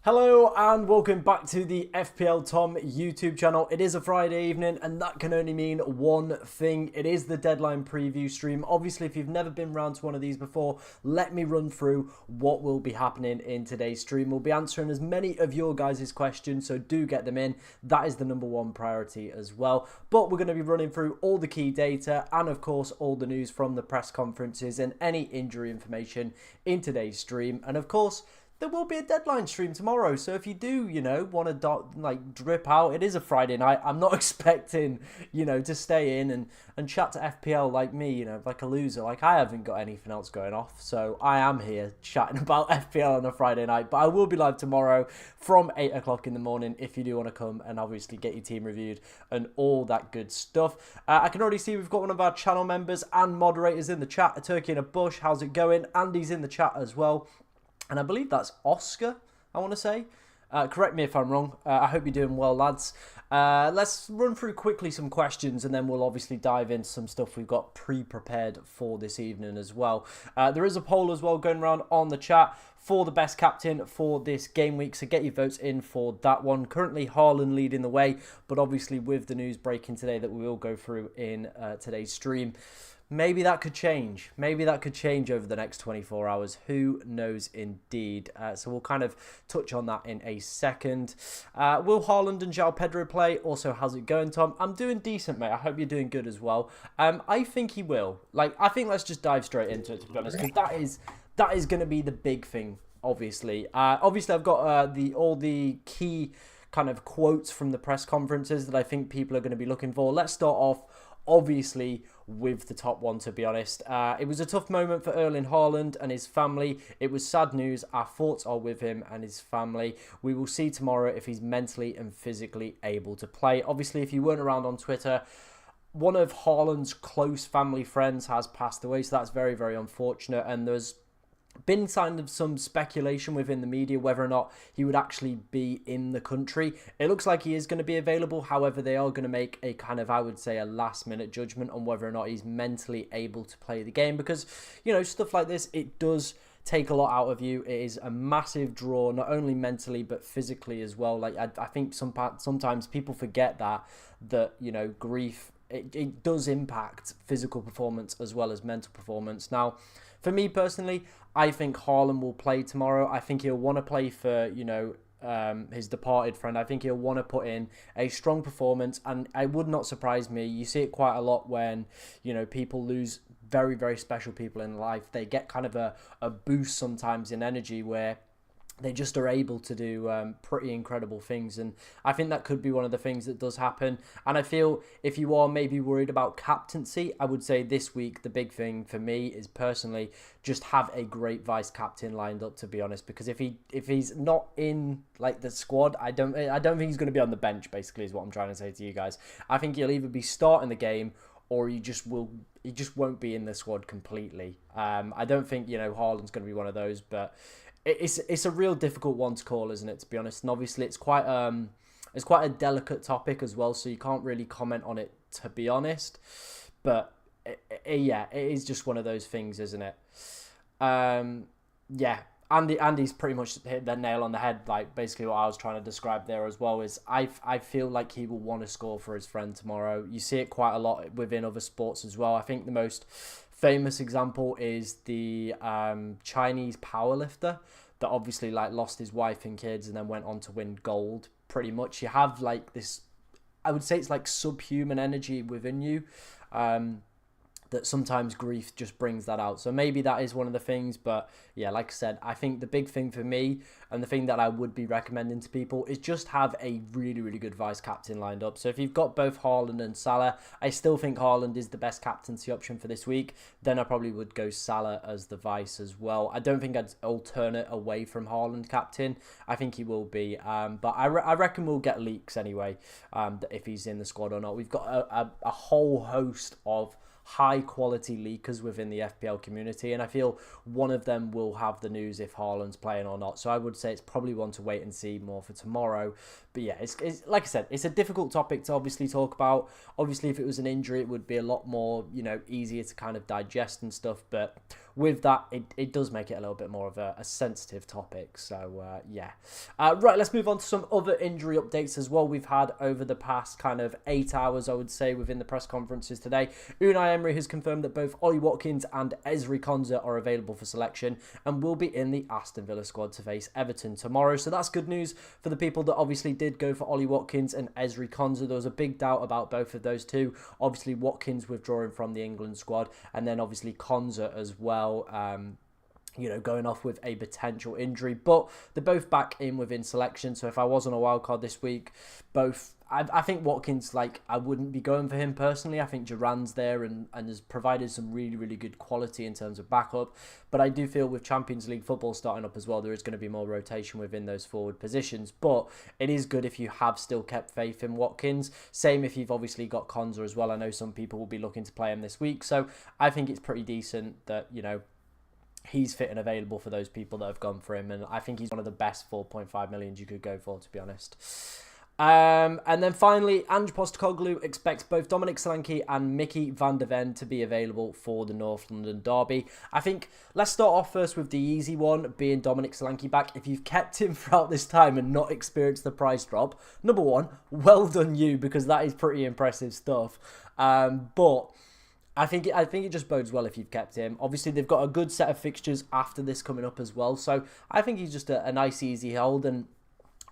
Hello and welcome back to the FPL Tom YouTube channel. It is a Friday evening and that can only mean one thing. It is the deadline preview stream. Obviously, if you've never been round to one of these before, let me run through what will be happening in today's stream. We'll be answering as many of your guys' questions, so do get them in. That is the #1 priority as well. But we're going to be running through all the key data and of course all the news from the press conferences and any injury information in today's stream. And of course, there will be a deadline stream tomorrow, so if you do, want to drip out, it is a Friday night. I'm not expecting, to stay in and chat to FPL like me, like a loser. Like, I haven't got anything else going off, so I am here chatting about FPL on a Friday night. But I will be live tomorrow from 8 o'clock in the morning if you do want to come and obviously get your team reviewed and all that good stuff. I can already see we've got one of our channel members and moderators in the chat, a turkey in a bush. How's it going? Andy's in the chat as well. And I believe that's Oscar, I want to say. Correct me if I'm wrong. I hope you're doing well, lads. Let's run through quickly some questions and then we'll obviously dive into some stuff we've got pre-prepared for this evening as well. There is a poll as well going around on the chat for the best captain for this game week, so get your votes in for that one. Currently, Haaland leading the way, but obviously with the news breaking today that we will go through in today's stream, maybe that could change. Maybe that could change over the next 24 hours. Who knows indeed. So we'll kind of touch on that in a second. Will Haaland and João Pedro play? Also, how's it going, Tom? I'm doing decent, mate. I hope you're doing good as well. I think he will. I think let's just dive straight into it, to be honest, because that is going to be the big thing, obviously. Obviously, I've got all the key kind of quotes from the press conferences that I think people are going to be looking for. Let's start off, obviously, with the top one, to be honest. It was a tough moment for Erling Haaland and his family. It was sad news. Our thoughts are with him and his family. We will see tomorrow if he's mentally and physically able to play. Obviously, if you weren't around on Twitter, one of Haaland's close family friends has passed away, so that's very, very unfortunate. And there's been kind of some speculation within the media whether or not he would actually be in the country. It looks like he is going to be available. However, they are going to make a kind of, I would say, a last minute judgment on whether or not he's mentally able to play the game, because, stuff like this, it does take a lot out of you. It is a massive draw, not only mentally but physically as well. I think sometimes people forget that grief, it does impact physical performance as well as mental performance. Now, for me personally, I think Haaland will play tomorrow. I think he'll want to play for, his departed friend. I think he'll want to put in a strong performance, and it would not surprise me. You see it quite a lot when, people lose very, very special people in life. They get kind of a boost sometimes in energy where they just are able to do pretty incredible things. And I think that could be one of the things that does happen. And I feel if you are maybe worried about captaincy, I would say this week the big thing for me is personally just have a great vice captain lined up, to be honest. Because if he's not in the squad, I don't think he's going to be on the bench, basically, is what I'm trying to say to you guys. I think he'll either be starting the game or he just won't be in the squad completely. I don't think, Haaland's going to be one of those, but it's a real difficult one to call, isn't it, to be honest? And obviously it's quite a delicate topic as well, so you can't really comment on it, to be honest. But yeah, it is just one of those things, isn't it? Yeah, Andy's pretty much hit the nail on the head. Basically what I was trying to describe there as well is I feel like he will want to score for his friend tomorrow. You see it quite a lot within other sports as well. I think the most famous example is the Chinese powerlifter that obviously lost his wife and kids and then went on to win gold. Pretty much, you have this, I would say it's subhuman energy within you. That sometimes grief just brings that out. So maybe that is one of the things. But yeah, like I said, I think the big thing for me and the thing that I would be recommending to people is just have a really, really good vice captain lined up. So if you've got both Haaland and Salah, I still think Haaland is the best captaincy option for this week. Then I probably would go Salah as the vice as well. I don't think I'd alternate away from Haaland captain. I think he will be. But I reckon we'll get leaks anyway, if he's in the squad or not. We've got a whole host of high quality leakers within the FPL community, and I feel one of them will have the news if Haaland's playing or not. So I would say it's probably one to wait and see more for tomorrow. But yeah, it's like I said, it's a difficult topic to obviously talk about. Obviously, if it was an injury, it would be a lot more, easier to kind of digest and stuff. But with that, it does make it a little bit more of a sensitive topic. So, yeah. Right, let's move on to some other injury updates as well we've had over the past kind of 8 hours, I would say, within the press conferences today. Unai Emery has confirmed that both Ollie Watkins and Ezri Konsa are available for selection and will be in the Aston Villa squad to face Everton tomorrow. So that's good news for the people that obviously did go for Ollie Watkins and Ezri Konsa. There was a big doubt about both of those two. Obviously, Watkins withdrawing from the England squad, and then obviously Konsa as well. Going off with a potential injury, but they're both back in within selection. So if I was on a wild card this week, I think Watkins, I wouldn't be going for him personally. I think Duran's there and has provided some really, really good quality in terms of backup. But I do feel with Champions League football starting up as well, there is going to be more rotation within those forward positions. But it is good if you have still kept faith in Watkins. Same if you've obviously got Konsa as well. I know some people will be looking to play him this week. So I think it's pretty decent that, he's fit and available for those people that have gone for him. And I think he's one of the best 4.5 million you could go for, to be honest. And then finally, Ange Postecoglou expects both Dominic Solanke and Mickey van der Ven to be available for the North London derby. I think let's start off first with the easy one, being Dominic Solanke back. If you've kept him throughout this time and not experienced the price drop, number one, well done you, because that is pretty impressive stuff. But I think it just bodes well if you've kept him. Obviously, they've got a good set of fixtures after this coming up as well. So I think he's just a nice, easy hold. And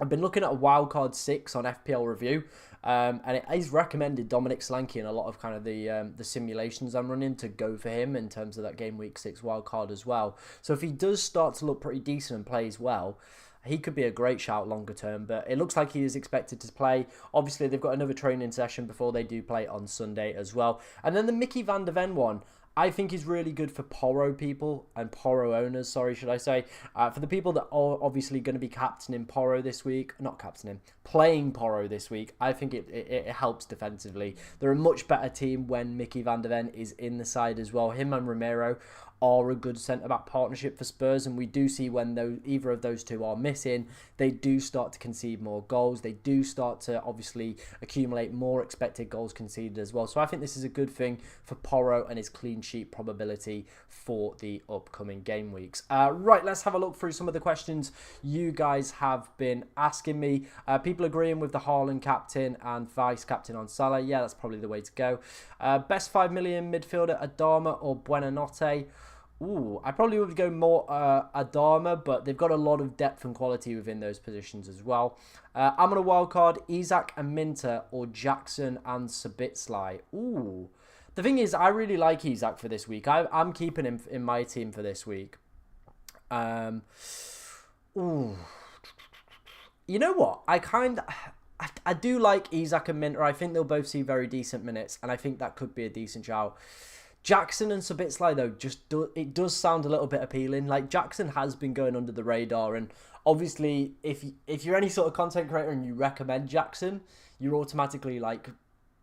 I've been looking at a wildcard 6 on FPL Review. And it is recommended Dominic Solanke in a lot of kind of the simulations I'm running to go for him in terms of that game week 6 wildcard as well. So if he does start to look pretty decent and plays well, he could be a great shout longer term, but it looks like he is expected to play. Obviously, they've got another training session before they do play on Sunday as well. And then the Mickey van der Ven one, I think is really good for Porro people and Porro owners, should I say. For the people that are obviously going to be captaining Porro this week, playing Porro this week, I think it helps defensively. They're a much better team when Mickey van der Ven is in the side as well. Him and Romero are a good centre-back partnership for Spurs, and we do see when either of those two are missing, they do start to concede more goals. They do start to obviously accumulate more expected goals conceded as well. So I think this is a good thing for Porro and his clean sheet probability for the upcoming game weeks. Right, let's have a look through some of the questions you guys have been asking me. People agreeing with the Haaland captain and vice captain on Salah. Yeah, that's probably the way to go. Best 5 million midfielder, Adama or Buonanotte? Ooh, I probably would go more Adama, but they've got a lot of depth and quality within those positions as well. I'm on a wild card, Isak and Minter or Jackson and Sabitslai. Ooh, the thing is, I really like Isak for this week. I'm keeping him in my team for this week. Ooh, you know what? I do like Isak and Minter. I think they'll both see very decent minutes, and I think that could be a decent shout. Jackson and Sabitslai, though, it does sound a little bit appealing. Like, Jackson has been going under the radar, and obviously, if you're any sort of content creator and you recommend Jackson, you're automatically,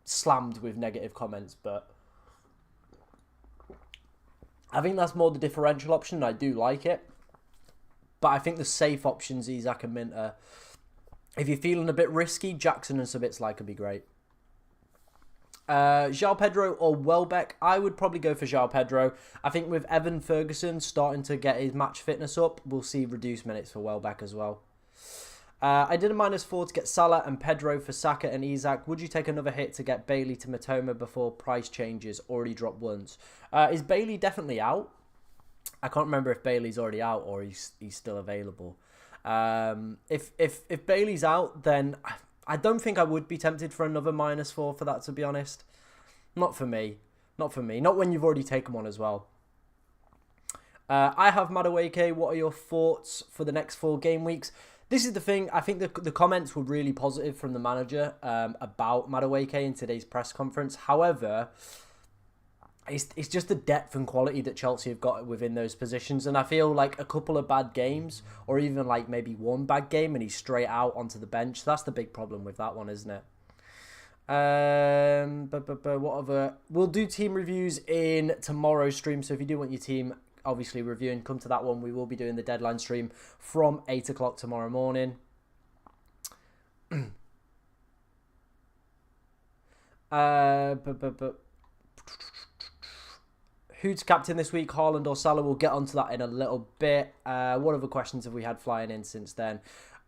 slammed with negative comments, but I think that's more the differential option, and I do like it. But I think the safe options, Isak and Minter, if you're feeling a bit risky, Jackson and Sabitslai could be great. João Pedro or Welbeck? I would probably go for João Pedro. I think with Evan Ferguson starting to get his match fitness up, we'll see reduced minutes for Welbeck as well. I did a -4 to get Salah and Pedro for Saka and Isak. Would you take another hit to get Bailey to Matoma before price changes? Already dropped once. Is Bailey definitely out? I can't remember if Bailey's already out or he's still available. If Bailey's out, then I don't think I would be tempted for another -4 for that, to be honest. Not for me. Not when you've already taken one as well. I have Madueke. What are your thoughts for the next 4 game weeks? This is the thing. I think the comments were really positive from the manager about Madueke in today's press conference. However, it's just the depth and quality that Chelsea have got within those positions. And I feel like a couple of bad games, or even maybe one bad game, and he's straight out onto the bench. That's the big problem with that one, isn't it? What other? We'll do team reviews in tomorrow's stream. So if you do want your team, obviously reviewing, come to that one. We will be doing the deadline stream from 8 o'clock tomorrow morning. Who's captain this week, Haaland or Salah? We'll get onto that in a little bit. What other questions have we had flying in since then?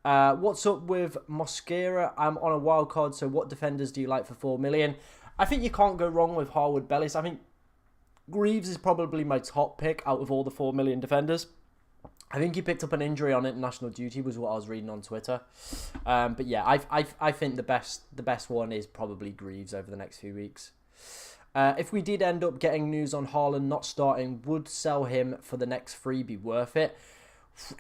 What's up with Mosquera? I'm on a wild card, so what defenders do you like for 4 million? I think you can't go wrong with Harwood Bellis. I think Greaves is probably my top pick out of all the 4 million defenders. I think he picked up an injury on international duty, was what I was reading on Twitter. But yeah, I think the best one is probably Greaves over the next few weeks. If we did end up getting news on Haaland not starting, would sell him for the next free be worth it?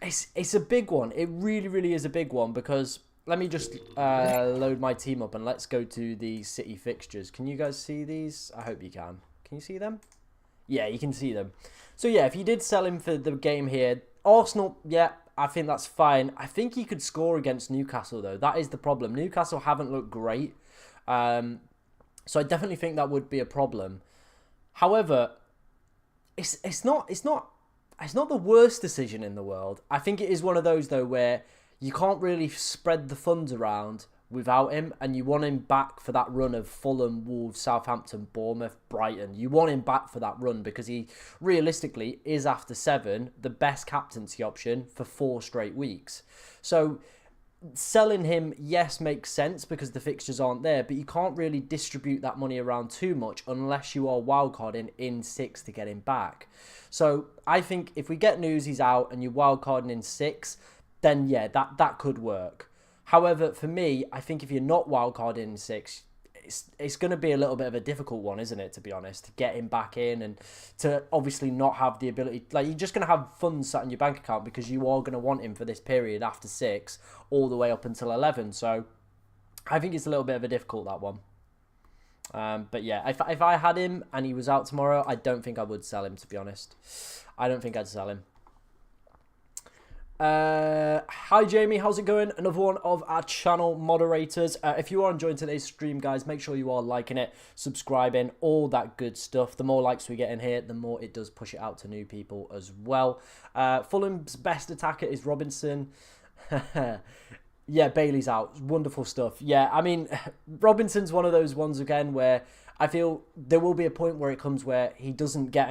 It's a big one. It really, really is a big one, because let me just load my team up and let's go to the City fixtures. Can you guys see these? I hope you can. Can you see them? Yeah, you can see them. So yeah, if you did sell him for the game here, Arsenal, yeah, I think that's fine. I think he could score against Newcastle, though. That is the problem. Newcastle haven't looked great. So I definitely think that would be a problem. However, it's not the worst decision in the world. I think it is one of those, though, where you can't really spread the funds around without him, and you want him back for that run of Fulham, Wolves, Southampton, Bournemouth, Brighton. You want him back for that run because he realistically is, after 7, the best captaincy option for 4 straight weeks. So selling him, yes, makes sense because the fixtures aren't there, but you can't really distribute that money around too much unless you are wildcarding in 6 to get him back. So I think if we get news he's out and you're wildcarding in 6, then yeah, that could work. However, for me, I think if you're not wildcarding in 6, it's going to be a little bit of a difficult one, isn't it, to be honest, to get him back in and to obviously not have the ability. Like, you're just going to have funds sat in your bank account because you are going to want him for this period after 6 all the way up until 11. So I think it's a little bit of a difficult, that one. But yeah, if I had him and he was out tomorrow, I don't think I would sell him, to be honest. I don't think I'd sell him. Hi Jamie, how's it going? Another one of our channel moderators. If you are enjoying today's stream, guys, make sure you are liking it, subscribing, all that good stuff. The more likes we get in here, the more it does push it out to new people as well. Fulham's best attacker is Robinson. Yeah, Bailey's out. Wonderful stuff. Yeah, I mean, Robinson's one of those ones again where I feel there will be a point where it comes where he doesn't get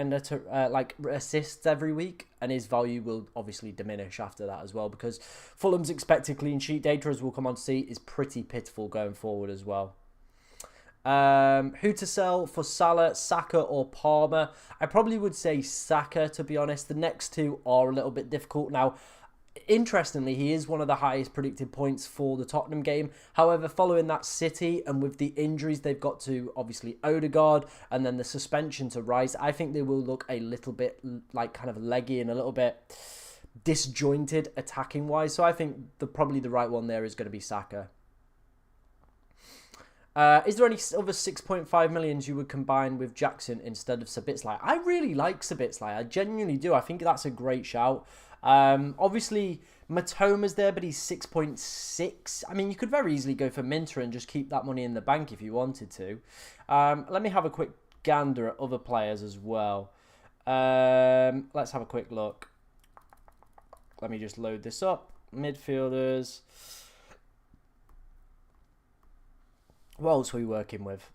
like assists every week, and his value will obviously diminish after that as well, because Fulham's expected clean sheet data, as we'll come on to see, is pretty pitiful going forward as well. Who to sell for Salah, Saka or Palmer? I probably would say Saka, to be honest. The next two are a little bit difficult. Now, interestingly, he is one of the highest predicted points for the Tottenham game. However, following that City and with the injuries they've got to, obviously, Odegaard and then the suspension to Rice, I think they will look a little bit like kind of leggy and a little bit disjointed attacking wise. So I think probably the right one there is going to be Saka. Is there any other 6.5 millions you would combine with Jackson instead of Sabitzer? I really like Sabitzer. I genuinely do. I think that's a great shout. Obviously, Matoma's there, but he's 6.6. I mean, you could very easily go for Minter and just keep that money in the bank if you wanted to. Let me have a quick gander at other players as well. Let's have a quick look. Let me just load this up. Midfielders. What else are we working with?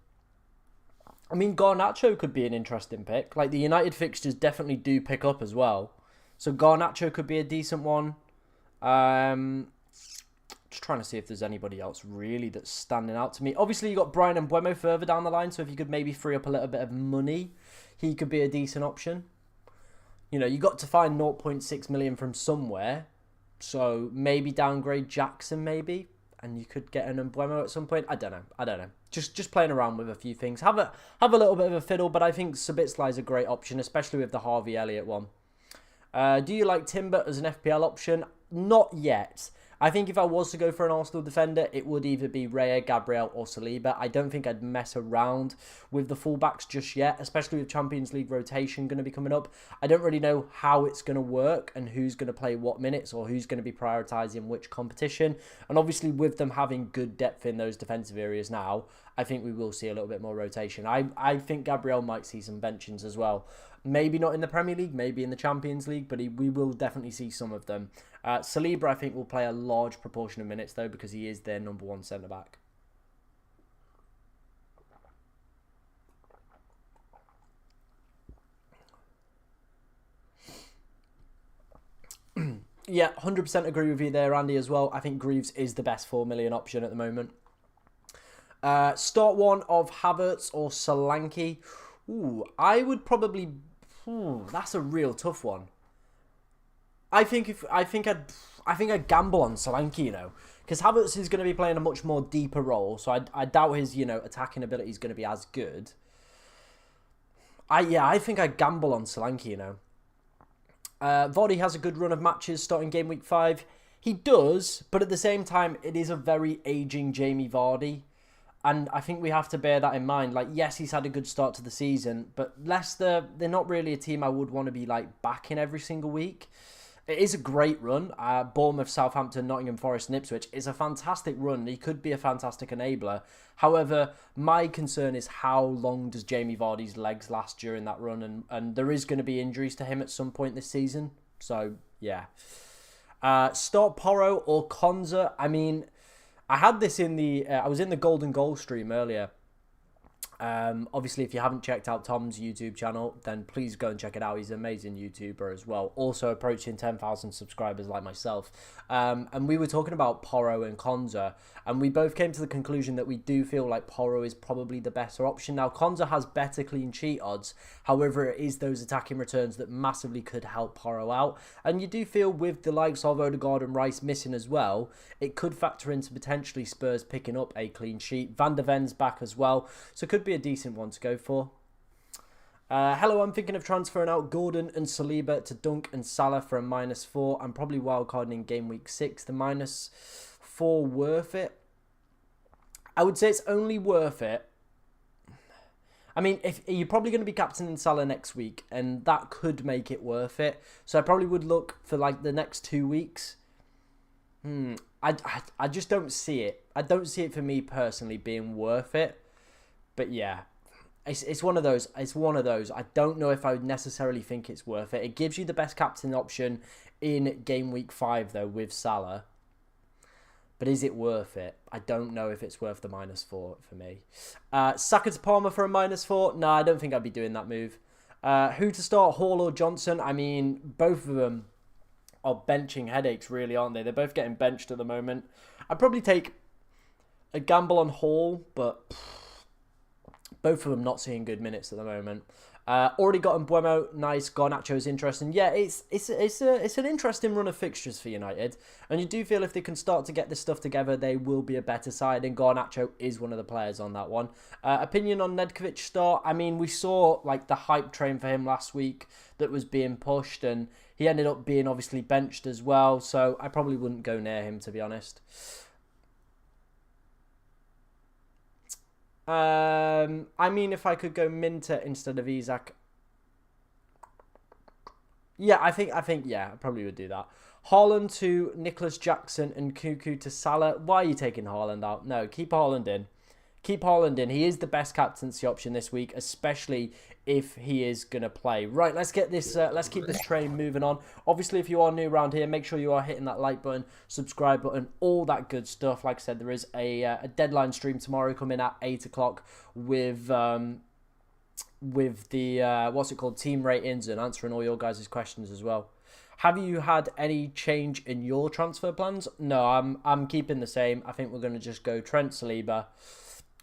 I mean, Garnacho could be an interesting pick. Like, the United fixtures definitely do pick up as well. So Garnacho could be a decent one. Just trying to see if there's anybody else really that's standing out to me. Obviously, you got Brian and Mbeumo further down the line. So if you could maybe free up a little bit of money, he could be a decent option. You know, you got to find 0.6 million from somewhere. So maybe downgrade Jackson, maybe. And you could get an Mbeumo at some point. I don't know. Just playing around with a few things. Have a little bit of a fiddle, but I think Sabitzer is a great option, especially with the Harvey Elliott one. Do you like Timber as an FPL option? Not yet. I think if I was to go for an Arsenal defender, it would either be Raya, Gabriel or Saliba. I don't think I'd mess around with the fullbacks just yet, especially with Champions League rotation going to be coming up. I don't really know how it's going to work and who's going to play what minutes or who's going to be prioritising which competition. And obviously with them having good depth in those defensive areas now, I think we will see a little bit more rotation. I think Gabriel might see some benchings as well. Maybe not in the Premier League, maybe in the Champions League, but we will definitely see some of them. Saliba, I think, will play a large proportion of minutes, though, because he is their #1 centre-back. Yeah, 100% agree with you there, Andy, as well. I think Greaves is the best 4 million option at the moment. Start one of Havertz or Solanke. Ooh, I would probably... that's a real tough one. I think I'd gamble on Solanke, you know, because Havertz is going to be playing a much more deeper role, so I doubt his, you know, attacking ability is going to be as good. I think I'd gamble on Solanke, you know. Vardy has a good run of matches starting game week 5. He does, but at the same time, it is a very aging Jamie Vardy. And I think we have to bear that in mind. Like, yes, he's had a good start to the season, but Leicester, they're not really a team I would want to be, like, backing every single week. It is a great run. Bournemouth, Southampton, Nottingham Forest and Ipswich is a fantastic run. He could be a fantastic enabler. However, my concern is how long does Jamie Vardy's legs last during that run? And there is going to be injuries to him at some point this season. So, yeah. Start Porro or Konza. I mean, I had this in the... I was in the Golden Goal stream earlier. Obviously, if you haven't checked out Tom's YouTube channel, then please go and check it out. He's an amazing YouTuber as well. Also approaching 10,000 subscribers like myself. And we were talking about Porro and Konza, and we both came to the conclusion that we do feel like Porro is probably the better option. Now, Konza has better clean sheet odds. However, it is those attacking returns that massively could help Porro out. And you do feel with the likes of Odegaard and Rice missing as well, it could factor into potentially Spurs picking up a clean sheet. Van der Ven's back as well, so could be a decent one to go for. Hello, I'm thinking of transferring out Gordon and Saliba to Dunk and Salah for a -4. I'm probably wildcarding in game week 6. The -4 worth it? I would say it's only worth it. I mean, if you're probably going to be captaining Salah next week, and that could make it worth it. So I probably would look for like the next 2 weeks. I just don't see it. I don't see it for me personally being worth it. But yeah, it's one of those. It's one of those. I don't know if I would necessarily think it's worth it. It gives you the best captain option in game week 5 though with Salah. But is it worth it? I don't know if it's worth the -4 for me. Saka to Palmer for a -4. No, I don't think I'd be doing that move. Who to start, Hall or Johnson? I mean, both of them are benching headaches, really, aren't they? They're both getting benched at the moment. I'd probably take a gamble on Hall, but both of them not seeing good minutes at the moment. Already got Mbuemo, nice. Garnacho's interesting. Yeah, it's an interesting run of fixtures for United, and you do feel if they can start to get this stuff together, they will be a better side. And Garnacho is one of the players on that one. Opinion on Nedkovic start? I mean, we saw like the hype train for him last week that was being pushed, and he ended up being obviously benched as well. So I probably wouldn't go near him, to be honest. I mean, if I could go Minter instead of Isak. Yeah, I think, yeah, I probably would do that. Haaland to Nicholas Jackson and Cuckoo to Salah. Why are you taking Haaland out? No, keep Haaland in. Keep Haaland in. He is the best captaincy option this week, especially if he is going to play. Right, let's get this. Let's keep this train moving on. Obviously, if you are new around here, make sure you are hitting that like button, subscribe button, all that good stuff. Like I said, there is a deadline stream tomorrow coming at 8 o'clock with the what's it called, team ratings, and answering all your guys' questions as well. Have you had any change in your transfer plans? No, I'm keeping the same. I think we're going to just go Trent, Saliba.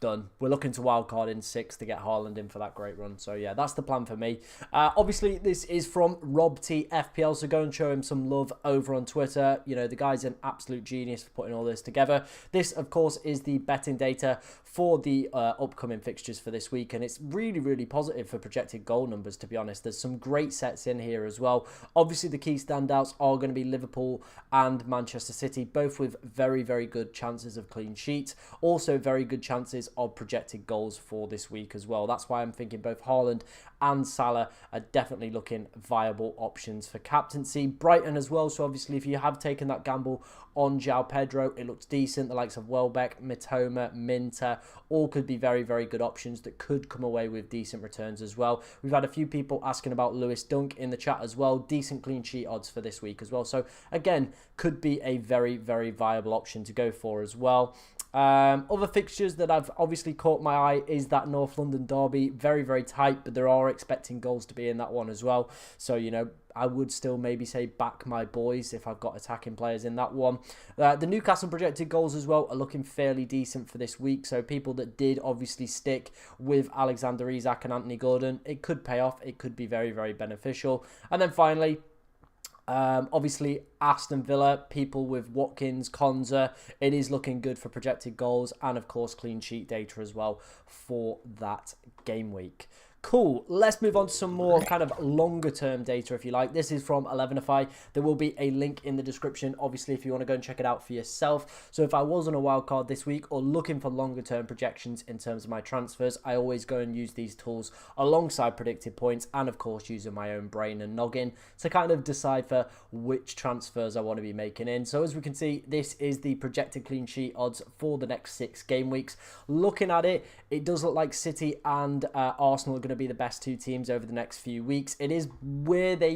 Done. We're looking to wildcard in 6 to get Haaland in for that great run. So yeah, that's the plan for me. Obviously, this is from Rob T FPL, so go and show him some love over on Twitter. You know, the guy's an absolute genius for putting all this together. This, of course, is the betting data for the upcoming fixtures for this week, and it's really, really positive for projected goal numbers, to be honest. There's some great sets in here as well. Obviously, the key standouts are going to be Liverpool and Manchester City, both with very, very good chances of clean sheets. Also, very good chances of projected goals for this week as well. That's why I'm thinking both Haaland and Salah are definitely looking viable options for captaincy. Brighton as well, so obviously if you have taken that gamble on João Pedro, it looks decent. The likes of Welbeck, Mitoma, Minter, all could be very, very good options that could come away with decent returns as well. We've had a few people asking about Lewis Dunk in the chat as well. Decent clean sheet odds for this week as well. So again, could be a very, very viable option to go for as well. Other fixtures that I've obviously caught my eye is that North London derby. Very, very tight, but there are expecting goals to be in that one as well. So, you know, I would still maybe say back my boys if I've got attacking players in that one. The Newcastle projected goals as well are looking fairly decent for this week. So people that did obviously stick with Alexander Isak and Anthony Gordon, it could pay off. It could be very, very beneficial. And then finally, obviously Aston Villa, people with Watkins, Konza, it is looking good for projected goals and of course clean sheet data as well for that game week. Cool. Let's move on to some more kind of longer term data, if you like. This is from 11FI. There will be a link in the description, obviously, if you want to go and check it out for yourself. So if I was on a wildcard this week or looking for longer term projections in terms of my transfers, I always go and use these tools alongside predicted points and, of course, using my own brain and noggin to kind of decipher which transfers I want to be making in. So as we can see, this is the projected clean sheet odds for the next 6 game weeks. Looking at it, it does look like City and Arsenal are going to be the best 2 teams over the next few weeks. It is where they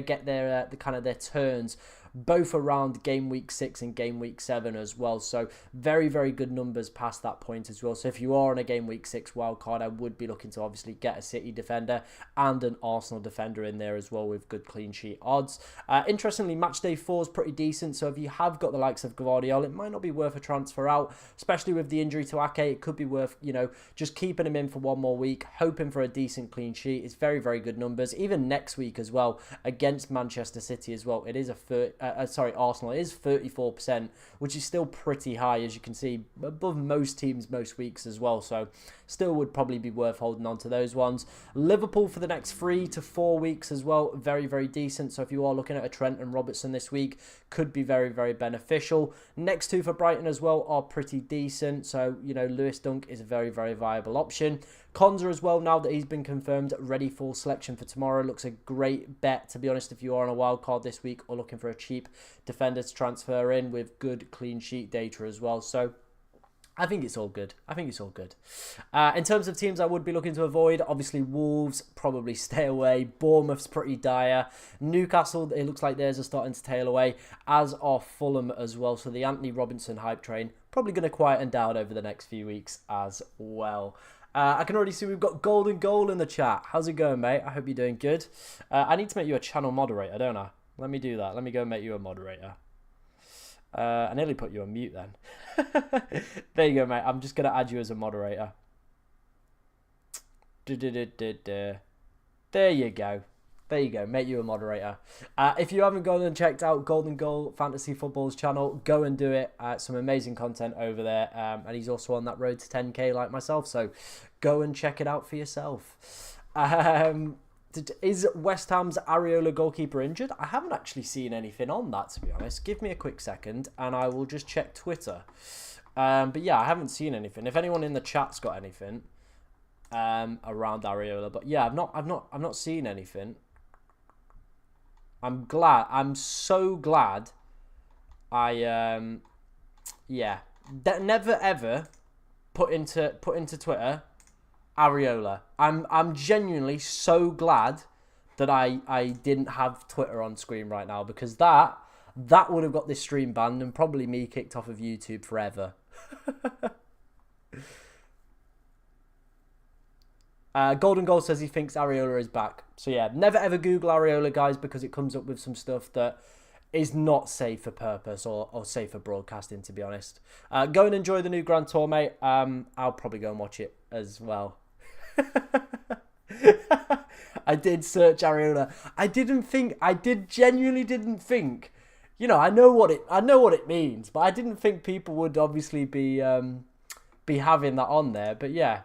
get their their turns both around game week 6 and game week 7 as well. So very, very good numbers past that point as well. So if you are on a game week 6 wildcard, I would be looking to obviously get a City defender and an Arsenal defender in there as well with good clean sheet odds. Interestingly, match day 4 is pretty decent. So if you have got the likes of Gvardiol, it might not be worth a transfer out, especially with the injury to Ake. It could be worth, you know, just keeping him in for one more week, hoping for a decent clean sheet. It's very, very good numbers. Even next week as well against Manchester City as well. It is Arsenal is 34%, which is still pretty high, as you can see, above most teams most weeks as well. So still would probably be worth holding on to those ones. Liverpool for the next 3 to 4 weeks as well, very, very decent. So if you are looking at a Trent and Robertson this week, could be very, very beneficial. Next 2 for Brighton as well are pretty decent. So, you know, Lewis Dunk is a very, very viable option. Konza as well, now that he's been confirmed ready for selection for tomorrow, looks a great bet, to be honest, if you are on a wild card this week or looking for a cheap defender to transfer in with good clean sheet data as well. So I think it's all good. In terms of teams I would be looking to avoid, obviously Wolves, probably stay away. Bournemouth's pretty dire. Newcastle, it looks like theirs are starting to tail away, as are Fulham as well. So the Anthony Robinson hype train probably going to quieten down over the next few weeks as well. I can already see we've got Golden Goal in the chat. How's it going, mate? I hope you're doing good. I need to make you a channel moderator, don't I? Let me do that. Let me go and make you a moderator. I nearly put you on mute then. There you go, mate. I'm just going to add you as a moderator. There you go. There you go. Make you a moderator. If you haven't gone and checked out Golden Goal Fantasy Football's channel, go and do it. Some amazing content over there. And he's also on that road to 10k like myself. So go and check it out for yourself. Is West Ham's Areola goalkeeper injured? I haven't actually seen anything on that, to be honest. Give me a quick second and I will just check Twitter. But yeah, I haven't seen anything. If anyone in the chat's got anything around Areola, but yeah, I've not seen anything. I'm glad. I'm so glad. Yeah. Never ever put into Twitter Areola. I'm genuinely so glad that I didn't have Twitter on screen right now, because that would have got this stream banned and probably me kicked off of YouTube forever. Golden Goal says he thinks Areola is back. So yeah, never ever Google Areola, guys, because it comes up with some stuff that is not safe for purpose or safe for broadcasting, to be honest. Go and enjoy the new Grand Tour, mate. I'll probably go and watch it as well. I did search Areola. I genuinely didn't think. You know, I know what it means, but I didn't think people would obviously be having that on there. But yeah.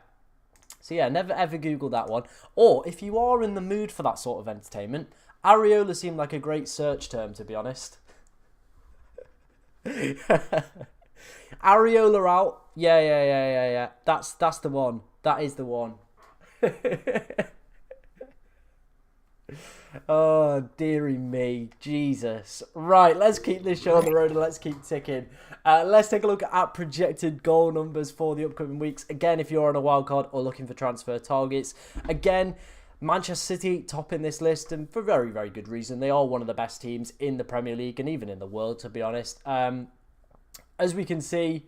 So yeah, never ever Google that one. Or if you are in the mood for that sort of entertainment, Areola seemed like a great search term, to be honest. Areola out, Yeah. That's the one. That is the one. Oh, dearie me. Jesus. Right, let's keep this show on the road and let's keep ticking. Let's take a look at projected goal numbers for the upcoming weeks. Again, if you're on a wild card or looking for transfer targets. Again, Manchester City topping this list, and for very, very good reason. They are one of the best teams in the Premier League and even in the world, to be honest. As we can see,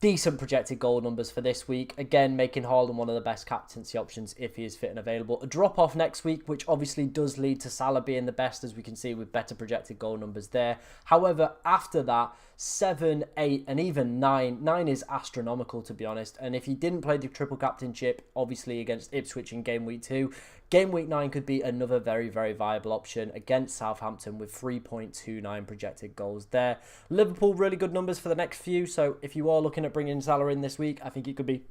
decent projected goal numbers for this week. Again, making Haaland one of the best captaincy options if he is fit and available. A drop-off next week, which obviously does lead to Salah being the best, as we can see with better projected goal numbers there. However, after that, 7, 8, and even 9. 9 is astronomical, to be honest. And if he didn't play the triple captainship, obviously against Ipswich in game week 2, game week 9 could be another very, very viable option against Southampton with 3.29 projected goals there. Liverpool, really good numbers for the next few. So if you are looking at bringing Salah in this week, I think it could be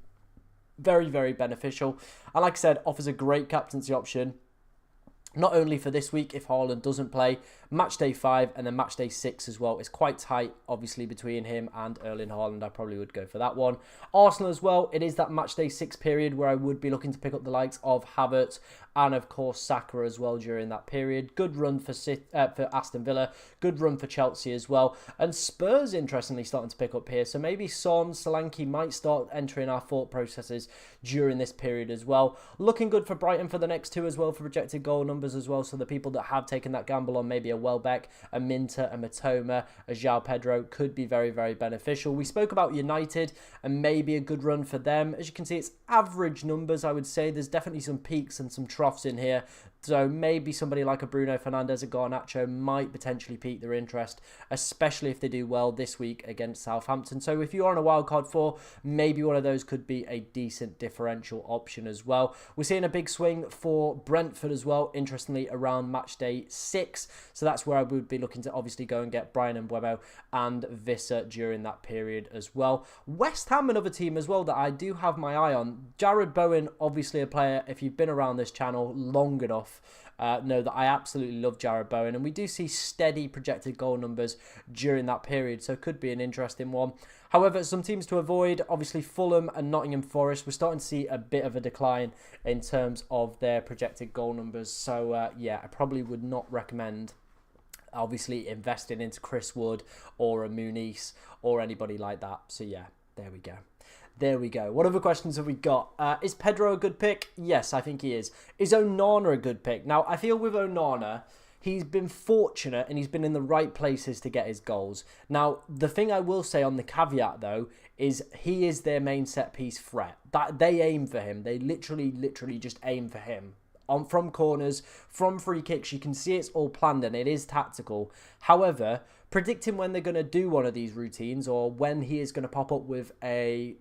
very, very beneficial. And like I said, offers a great captaincy option. Not only for this week, if Haaland doesn't play, match day 5 and then match day 6 as well. It's quite tight, obviously, between him and Erling Haaland. I probably would go for that one. Arsenal as well. It is that match day 6 period where I would be looking to pick up the likes of Havertz and, of course, Saka as well during that period. Good run for Aston Villa. Good run for Chelsea as well. And Spurs, interestingly, starting to pick up here. So maybe Son, Solanke might start entering our thought processes during this period as well. Looking good for Brighton for the next 2 as well for projected goal numbers as well. So the people that have taken that gamble on maybe a Welbeck, a Minter, a Matoma, a João Pedro could be very, very beneficial. We spoke about United and maybe a good run for them. As you can see, it's average numbers, I would say. There's definitely some peaks and some troughs in here. So maybe somebody like a Bruno Fernandes or Garnacho might potentially pique their interest, especially if they do well this week against Southampton. So if you're on a wildcard 4, maybe one of those could be a decent differential option as well. We're seeing a big swing for Brentford as well, interestingly, around match day 6. So that's where I would be looking to obviously go and get Brian Mbeumo and Visser during that period as well. West Ham, another team as well that I do have my eye on. Jared Bowen, obviously a player, if you've been around this channel long enough, know that I absolutely love Jared Bowen, and we do see steady projected goal numbers during that period, so it could be an interesting one. However, some teams to avoid, obviously Fulham and Nottingham Forest, we're starting to see a bit of a decline in terms of their projected goal numbers, so yeah, I probably would not recommend obviously investing into Chris Wood or a Muniz or anybody like that. So yeah, there we go. There we go. What other questions have we got? Is Pedro a good pick? Yes, I think he is. Is Onana a good pick? Now, I feel with Onana, he's been fortunate and he's been in the right places to get his goals. Now, the thing I will say on the caveat, though, is he is their main set-piece threat. That they aim for him. They literally just aim for him. From corners, from free kicks, you can see it's all planned and it is tactical. However, predicting when they're going to do one of these routines or when he is going to pop up with a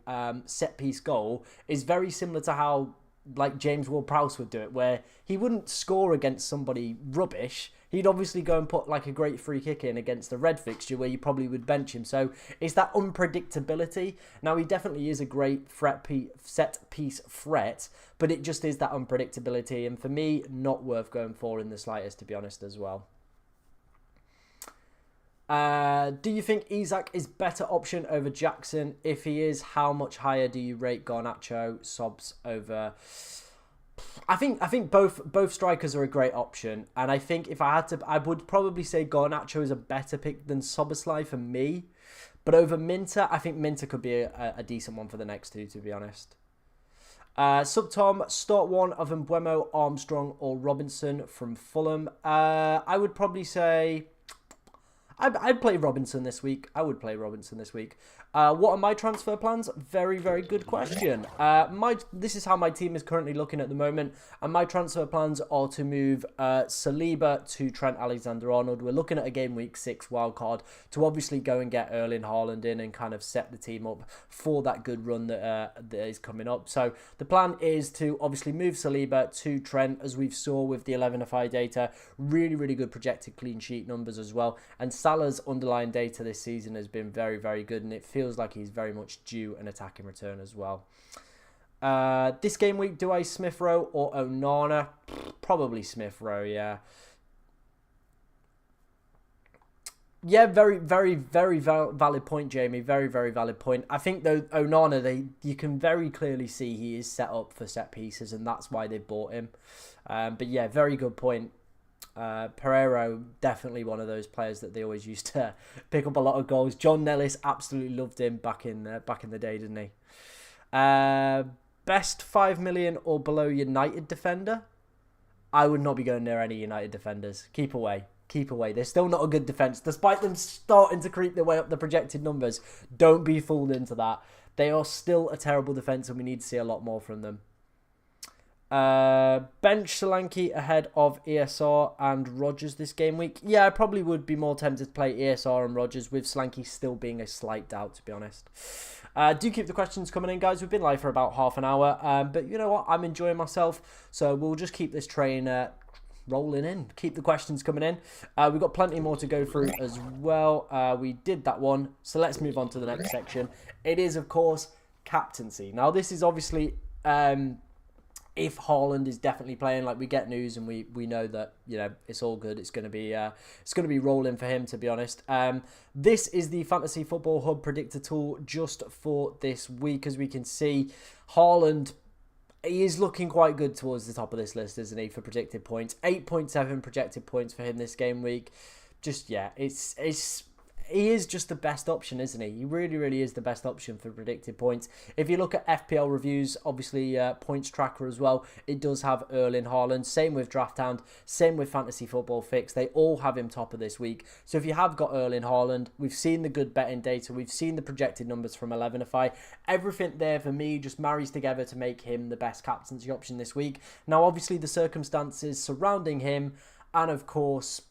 set-piece goal is very similar to how like James Ward-Prowse would do it, where he wouldn't score against somebody rubbish. He'd obviously go and put like a great free kick in against the red fixture where you probably would bench him. So it's that unpredictability. Now, he definitely is a great set-piece threat, but it just is that unpredictability. And for me, not worth going for in the slightest, to be honest, as well. Do you think Isak is better option over Jackson? If he is, how much higher do you rate Garnacho, Sobs over? I think both strikers are a great option, and I think if I had to, I would probably say Garnacho is a better pick than Szoboszlai for me. But over Minter, I think Minter could be a decent one for the next 2, to be honest. Tom, start one of Mbeumo, Armstrong, or Robinson from Fulham. I would probably say I'd play Robinson this week. I would play Robinson this week. What are my transfer plans? Very, very good question. This is how my team is currently looking at the moment. And my transfer plans are to move Saliba to Trent Alexander-Arnold. We're looking at a game week 6 wildcard to obviously go and get Erling Haaland in and kind of set the team up for that good run that is coming up. So the plan is to obviously move Saliba to Trent, as we've saw with the 11FI data. Really, really good projected clean sheet numbers as well. And Salah's underlying data this season has been very, very good, and it feels like he's very much due an attacking return as well. This game week, do I Smith Rowe or Onana? Probably Smith Rowe, yeah. Yeah, valid point, Jamie. Very, very valid point. I think though Onana, you can very clearly see he is set up for set pieces, and that's why they bought him. But yeah, very good point. Pereiro, definitely one of those players that they always used to pick up a lot of goals. John Nellis absolutely loved him back in the day, didn't he? Best 5 million or below United defender. I would not be going near any United defenders. Keep away. Keep away. They're still not a good defence. Despite them starting to creep their way up the projected numbers, don't be fooled into that. They are still a terrible defence and we need to see a lot more from them. Bench Solanke ahead of ESR and Rodgers this game week. Yeah, I probably would be more tempted to play ESR and Rodgers with Solanke still being a slight doubt, to be honest. Do keep the questions coming in, guys. We've been live for about half an hour. But you know what? I'm enjoying myself. So we'll just keep this train rolling in. Keep the questions coming in. We've got plenty more to go through as well. We did that one. So let's move on to the next section. It is, of course, captaincy. Now, this is obviously... if Haaland is definitely playing, like we get news and we know that, you know, it's all good. It's going to be rolling for him, to be honest. This is the Fantasy Football Hub predictor tool just for this week. As we can see, Haaland, he is looking quite good towards the top of this list, isn't he, for predicted points? 8.7 projected points for him this game week. Just, yeah, he is just the best option, isn't he? He really, really is the best option for predicted points. If you look at FPL reviews, obviously points tracker as well, it does have Erling Haaland. Same with DraftHound, same with Fantasy Football Fix. They all have him top of this week. So if you have got Erling Haaland, we've seen the good betting data. We've seen the projected numbers from 11ify. Everything there for me just marries together to make him the best captaincy option this week. Now, obviously, the circumstances surrounding him and, of course...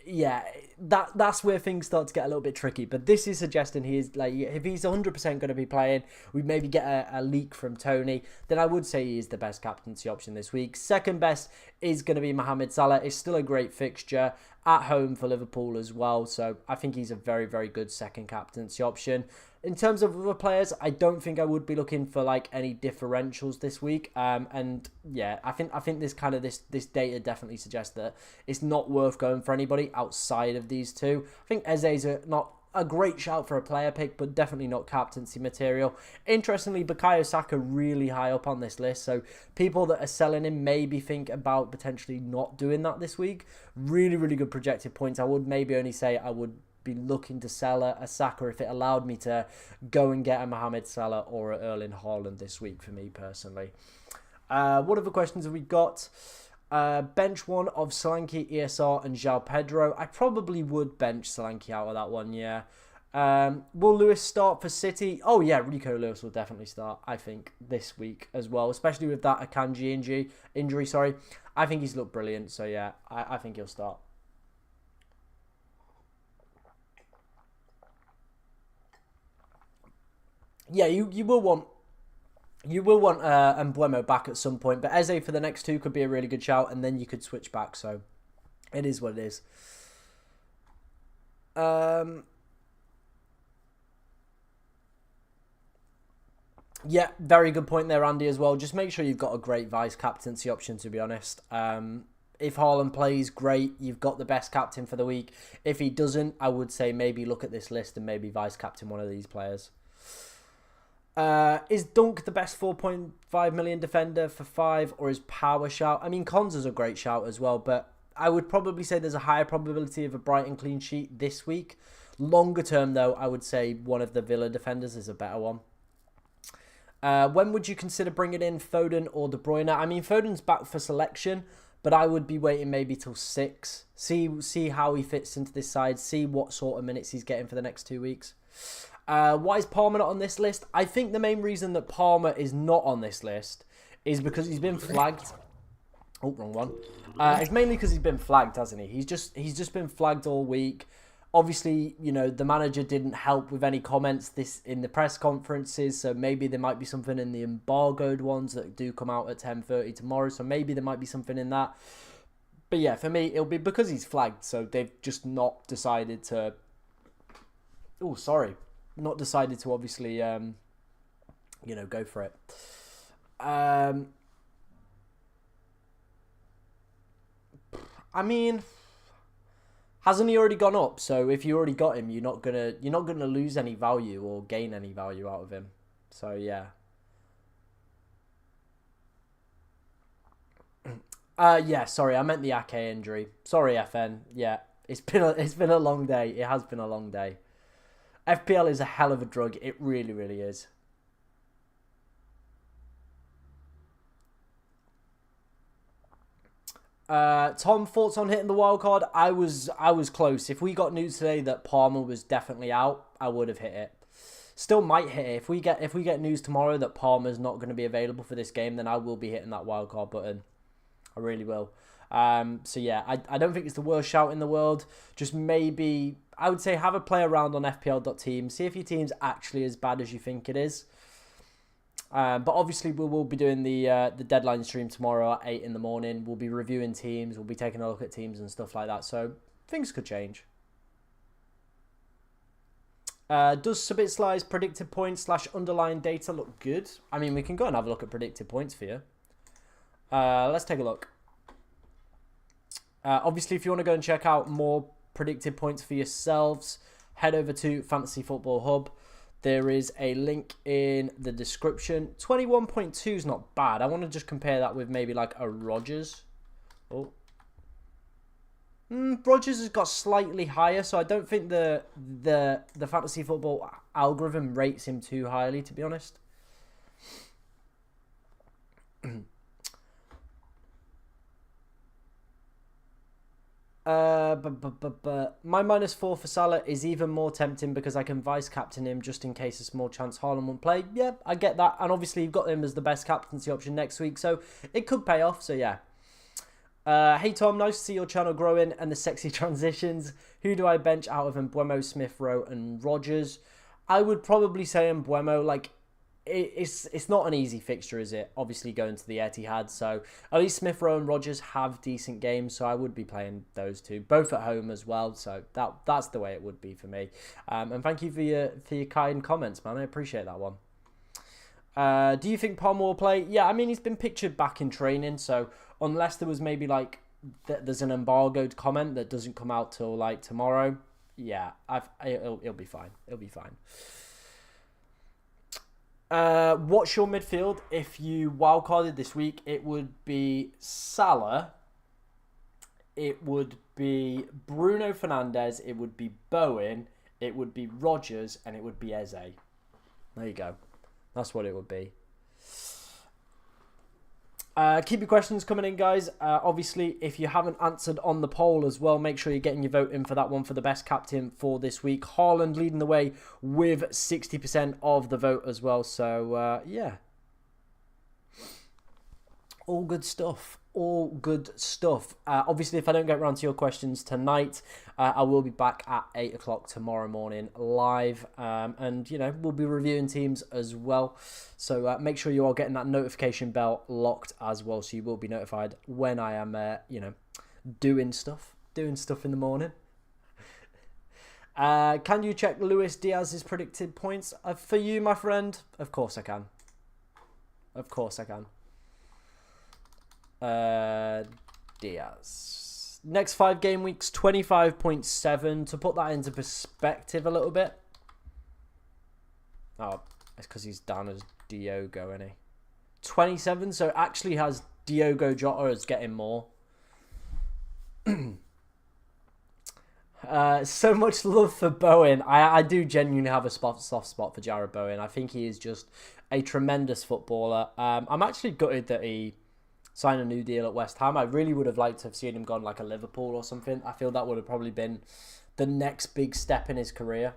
yeah, that's where things start to get a little bit tricky. But this is suggesting he is, like, if he's 100% going to be playing, we maybe get a leak from Tony, then I would say he is the best captaincy option this week. Second best is going to be Mohamed Salah. It's still a great fixture at home for Liverpool as well. So I think he's a very, very good second captaincy option. In terms of other players, I don't think I would be looking for like any differentials this week. And yeah, I think this data definitely suggests that it's not worth going for anybody outside of these two. I think Eze's not a great shout for a player pick, but definitely not captaincy material. Interestingly, Bukayo Saka really high up on this list, so people that are selling him maybe think about potentially not doing that this week. Really, really good projected points. I would maybe only say I would be looking to sell a Saka if it allowed me to go and get a Mohamed Salah or a Erling Haaland this week for me personally. What other questions have we got? Bench one of Solanke, ESR and João Pedro. I probably would bench Solanke out of that one, yeah. Will Lewis start for City? Oh yeah, Rico Lewis will definitely start, I think, this week as well, especially with that Akanji injury. I think he's looked brilliant, so yeah, I think he'll start. Yeah, you will want Mbuemo back at some point, but Eze for the next two could be a really good shout, and then you could switch back. So it is what it is. Yeah, very good point there, Andy, as well. Just make sure you've got a great vice captaincy option, to be honest. If Haaland plays, great. You've got the best captain for the week. If he doesn't, I would say maybe look at this list and maybe vice captain one of these players. Is Dunk the best 4.5 million defender for 5, or is Power shout? I mean, Konza's a great shout as well, but I would probably say there's a higher probability of a Brighton clean sheet this week. Longer term, though, I would say one of the Villa defenders is a better one. When would you consider bringing in Foden or De Bruyne? I mean, Foden's back for selection, but I would be waiting maybe till 6. See how he fits into this side. See what sort of minutes he's getting for the next 2 weeks. Why is Palmer not on this list? I think the main reason that Palmer is not on this list is because he's been flagged. Oh, wrong one. It's mainly because he's been flagged, hasn't he? He's just been flagged all week. Obviously, you know, the manager didn't help with any comments in the press conferences, so maybe there might be something in the embargoed ones that do come out at 10:30 tomorrow, so maybe there might be something in that. But yeah, for me, it'll be because he's flagged, so they've just not decided to... Oh, sorry. Not decided to obviously, you know, go for it. I mean, Hasn't he already gone up? So if you already got him, you're not gonna lose any value or gain any value out of him. So yeah. Yeah, sorry, I meant the Ake injury. Sorry, FN. Yeah, it's been a long day. It has been a long day. FPL is a hell of a drug. It really, really is. Tom, thoughts on hitting the wild card? I was close. If we got news today that Palmer was definitely out, I would have hit it. Still might hit it. If we get news tomorrow that Palmer's not going to be available for this game, then I will be hitting that wild card button. I really will. So yeah, I don't think it's the worst shout in the world. Just maybe, I would say, have a play around on FPL.team. See if your team's actually as bad as you think it is. But obviously we will be doing the deadline stream tomorrow at 8 in the morning. We'll be reviewing teams. We'll be taking a look at teams and stuff like that. So things could change. Does Subitzlai's predicted points / underlying data look good? I mean, we can go and have a look at predicted points for you. Let's take a look. Obviously, if you want to go and check out more predicted points for yourselves, head over to Fantasy Football Hub. There is a link in the description. 21.2 is not bad. I want to just compare that with maybe like a Rodgers. Oh. Rodgers has got slightly higher, so I don't think the Fantasy Football algorithm rates him too highly, to be honest. My -4 for Salah is even more tempting because I can vice captain him just in case a small chance Haaland won't play. Yeah, I get that. And obviously you've got him as the best captaincy option next week, so it could pay off. So yeah. Hey Tom, nice to see your channel growing and the sexy transitions. Who do I bench out of Mbeumo, Smith Rowe and Rodgers? I would probably say Mbeumo. Like, it's not an easy fixture, is it? Obviously going to the Etihad, so at least Smith Rowe and Rodgers have decent games, so I would be playing those two, both at home as well. So that's the way it would be for me. And thank you for your kind comments, man. I appreciate that one. Do you think Palmer will play? Yeah, I mean, he's been pictured back in training, so unless there was maybe like there's an embargoed comment that doesn't come out till like tomorrow, yeah, it'll be fine. It'll be fine. What's your midfield if you wildcarded this week? It would be Salah. It would be Bruno Fernandes. It would be Bowen. It would be Rodgers, and it would be Eze. There you go. That's what it would be. Keep your questions coming in, guys. Obviously, if you haven't answered on the poll as well, make sure you're getting your vote in for that one for the best captain for this week. Haaland leading the way with 60% of the vote as well. So, yeah. All good stuff. All good stuff. Obviously, if I don't get around to your questions tonight, I will be back at 8 o'clock tomorrow morning live. And, you know, we'll be reviewing teams as well. So make sure you are getting that notification bell locked as well. So you will be notified when I am, you know, doing stuff in the morning. Can you check Luis Diaz's predicted points for you, my friend? Of course I can. Of course I can. Diaz. Next 5 game weeks, 25.7. To put that into perspective a little bit. Oh, it's because he's down as Diogo, isn't he? 27, so actually has Diogo Jota as getting more. So much love for Bowen. I do genuinely have a soft spot for Jarrod Bowen. I think he is just a tremendous footballer. I'm actually gutted that he sign a new deal at West Ham. I really would have liked to have seen him gone like a Liverpool or something. I feel that would have probably been the next big step in his career.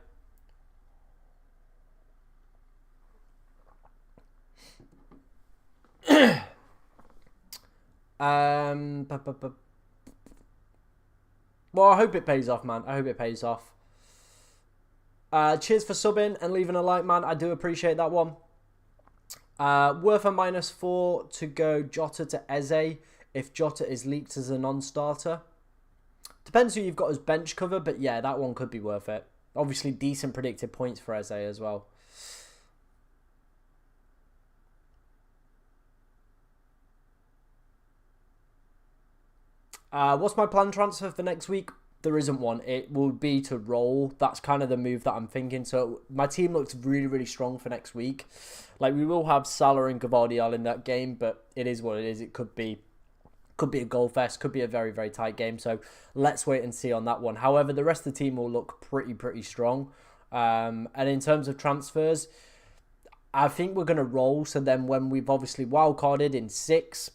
Well, I hope it pays off, man. I hope it pays off. Cheers for subbing and leaving a like, man. I do appreciate that one. Worth a -4 to go Jota to Eze if Jota is leaked as a non-starter. Depends who you've got as bench cover, but yeah, that one could be worth it. Obviously, decent predicted points for Eze as well. What's my plan transfer for next week? there isn't one. It will be to roll. That's kind of the move that I'm thinking. So my team looks really, really strong for next week. Like, we will have Salah and Gvardiol in that game, but it is what it is. It could be a goal fest, could be a very, very tight game. So let's wait and see on that one. However, the rest of the team will look pretty strong. And in terms of transfers, I think we're going to roll. So then when we've obviously wildcarded in 6,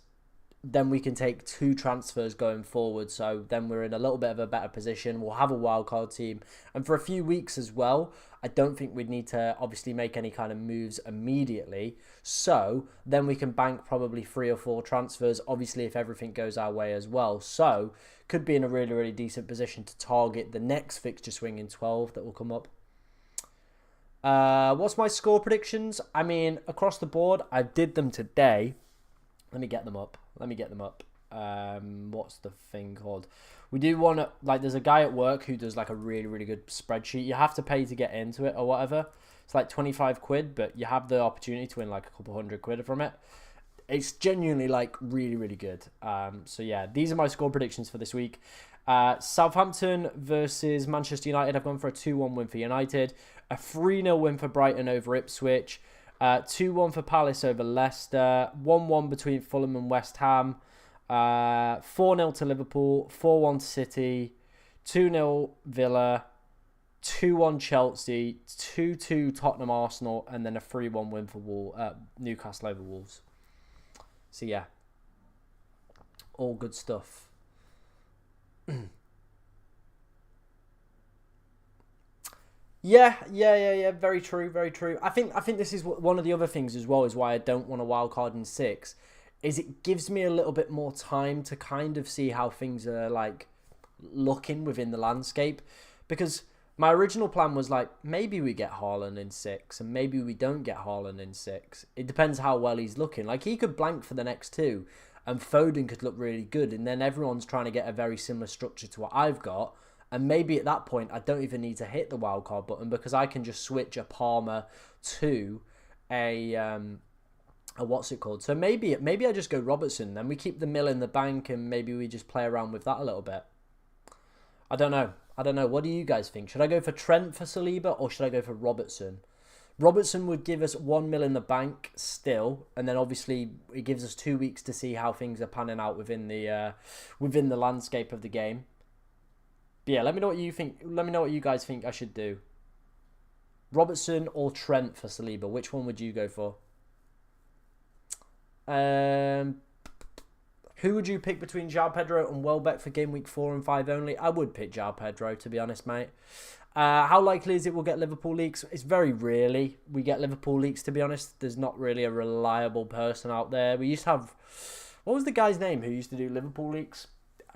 then we can take 2 transfers going forward. So then we're in a little bit of a better position. We'll have a wildcard team. And for a few weeks as well, I don't think we'd need to obviously make any kind of moves immediately. So then we can bank probably 3 or 4 transfers, obviously if everything goes our way as well. So could be in a really, really decent position to target the next fixture swing in 12 that will come up. What's my score predictions? I mean, across the board, I did them today. Let me get them up. What's the thing called? We do want to, like, there's a guy at work who does like a really, really good spreadsheet. You have to pay to get into it or whatever. It's like 25 quid, but you have the opportunity to win like a couple £100 from it. It's genuinely like really, really good. So yeah, these are my score predictions for this week. Southampton versus Manchester United. I've gone for a 2-1 win for United. A 3-0 win for Brighton over Ipswich. 2-1 for Palace over Leicester. 1-1 between Fulham and West Ham. 4-0 to Liverpool. 4-1 to City. 2-0 Villa. 2-1 Chelsea. 2-2 Tottenham Arsenal. And then a 3-1 win for Newcastle over Wolves. So yeah. All good stuff. Yeah. Very true. I think this is one of the other things as well, is why I don't want a wild card in 6, is it gives me a little bit more time to kind of see how things are like looking within the landscape. Because my original plan was like, maybe we get Haaland in 6 and maybe we don't get Haaland in 6. It depends how well he's looking. Like, he could blank for the next 2 and Foden could look really good, and then everyone's trying to get a very similar structure to what I've got. And maybe at that point, I don't even need to hit the wildcard button, because I can just switch a Palmer to a what's it called? So maybe I just go Robertson, then we keep the mill in the bank, and maybe we just play around with that a little bit. I don't know. What do you guys think? Should I go for Trent for Saliba, or should I go for Robertson? Robertson would give us 1 mil in the bank still, and then obviously it gives us 2 weeks to see how things are panning out within the landscape of the game. But yeah, let me know what you think. Let me know what you guys think I should do. Robertson or Trent for Saliba? Which one would you go for? Who would you pick between João Pedro and Welbeck for game week 4 and 5 only? I would pick João Pedro, to be honest, mate. How likely is it we'll get Liverpool leaks? It's very rarely we get Liverpool leaks, to be honest. There's not really a reliable person out there. We used to have... What was the guy's name who used to do Liverpool leaks?